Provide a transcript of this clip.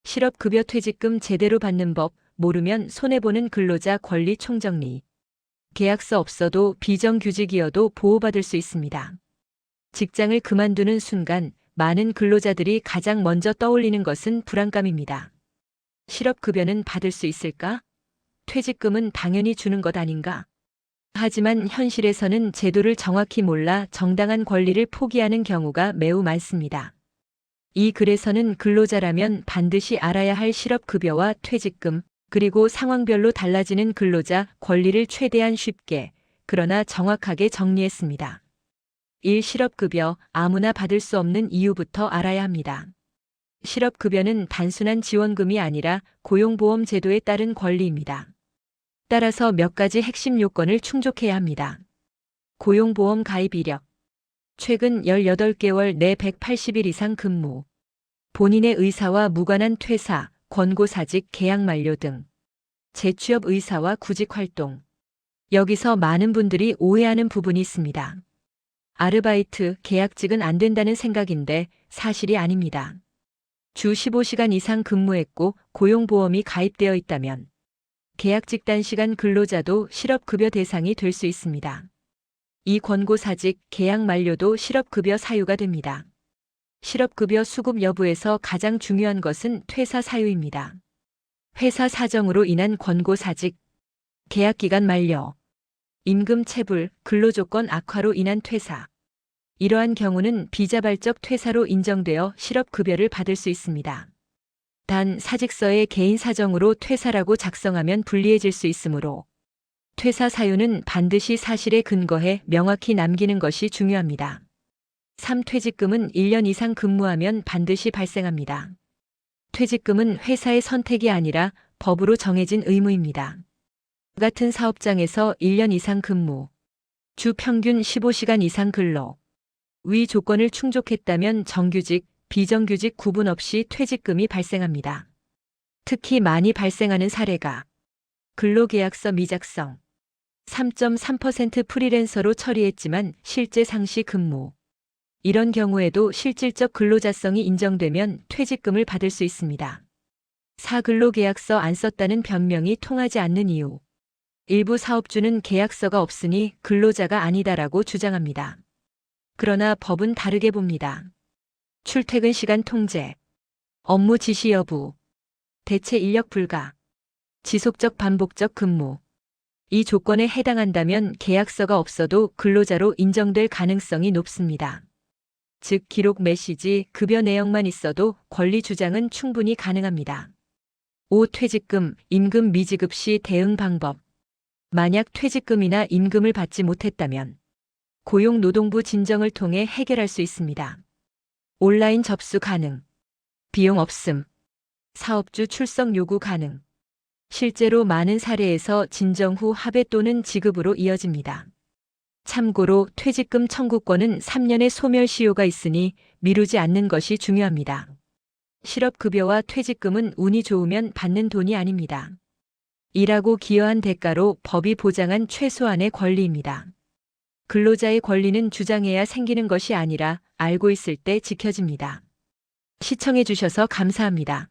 실업급여 퇴직금 제대로 받는 법, 모르면 손해보는 근로자 권리 총정리. 계약서 없어도 비정규직이어도 보호받을 수 있습니다. 직장을 그만두는 순간 많은 근로자들이 가장 먼저 떠올리는 것은 불안감입니다. 실업급여는 받을 수 있을까? 퇴직금은 당연히 주는 것 아닌가? 하지만 현실에서는 제도를 정확히 몰라 정당한 권리를 포기하는 경우가 매우 많습니다. 이 글에서는 근로자라면 반드시 알아야 할 실업급여와 퇴직금, 그리고 상황별로 달라지는 근로자 권리를 최대한 쉽게, 그러나 정확하게 정리했습니다. 1. 실업급여, 아무나 받을 수 없는 이유부터 알아야 합니다. 실업급여는 단순한 지원금이 아니라 고용보험 제도에 따른 권리입니다. 따라서 몇 가지 핵심 요건을 충족해야 합니다. 고용보험 가입 이력. 최근 18개월 내 180일 이상 근무. 본인의 의사와 무관한 퇴사, 권고사직, 계약 만료 등. 재취업 의사와 구직 활동. 여기서 많은 분들이 오해하는 부분이 있습니다. 아르바이트, 계약직은 안 된다는 생각인데 사실이 아닙니다. 주 15시간 이상 근무했고 고용보험이 가입되어 있다면 계약직 단시간 근로자도 실업급여 대상이 될 수 있습니다. 이 권고사직, 계약 만료도 실업급여 사유가 됩니다. 실업급여 수급 여부에서 가장 중요한 것은 퇴사 사유입니다. 회사 사정으로 인한 권고사직, 계약기간 만료, 임금 체불, 근로조건 악화로 인한 퇴사. 이러한 경우는 비자발적 퇴사로 인정되어 실업급여를 받을 수 있습니다. 단 사직서에 개인 사정으로 퇴사라고 작성하면 불리해질 수 있으므로 퇴사 사유는 반드시 사실에 근거해 명확히 남기는 것이 중요합니다. 3. 퇴직금은 1년 이상 근무하면 반드시 발생합니다. 퇴직금은 회사의 선택이 아니라 법으로 정해진 의무입니다. 같은 사업장에서 1년 이상 근무, 주 평균 15시간 이상 근로, 위 조건을 충족했다면 정규직, 비정규직 구분 없이 퇴직금이 발생합니다. 특히 많이 발생하는 사례가 근로계약서 미작성, 3.3% 프리랜서로 처리했지만 실제 상시 근무. 이런 경우에도 실질적 근로자성이 인정되면 퇴직금을 받을 수 있습니다. 4. 근로계약서 안 썼다는 변명이 통하지 않는 이유. 일부 사업주는 계약서가 없으니 근로자가 아니다라고 주장합니다. 그러나 법은 다르게 봅니다. 출퇴근 시간 통제, 업무 지시 여부, 대체 인력 불가, 지속적 반복적 근무. 이 조건에 해당한다면 계약서가 없어도 근로자로 인정될 가능성이 높습니다. 즉 기록 메시지, 급여 내역만 있어도 권리 주장은 충분히 가능합니다. 5. 퇴직금, 임금 미지급 시 대응 방법. 만약 퇴직금이나 임금을 받지 못했다면 고용노동부 진정을 통해 해결할 수 있습니다. 온라인 접수 가능. 비용 없음. 사업주 출석 요구 가능. 실제로 많은 사례에서 진정 후 합의 또는 지급으로 이어집니다. 참고로 퇴직금 청구권은 3년의 소멸시효가 있으니 미루지 않는 것이 중요합니다. 실업급여와 퇴직금은 운이 좋으면 받는 돈이 아닙니다. 일하고 기여한 대가로 법이 보장한 최소한의 권리입니다. 근로자의 권리는 주장해야 생기는 것이 아니라 알고 있을 때 지켜집니다. 시청해 주셔서 감사합니다.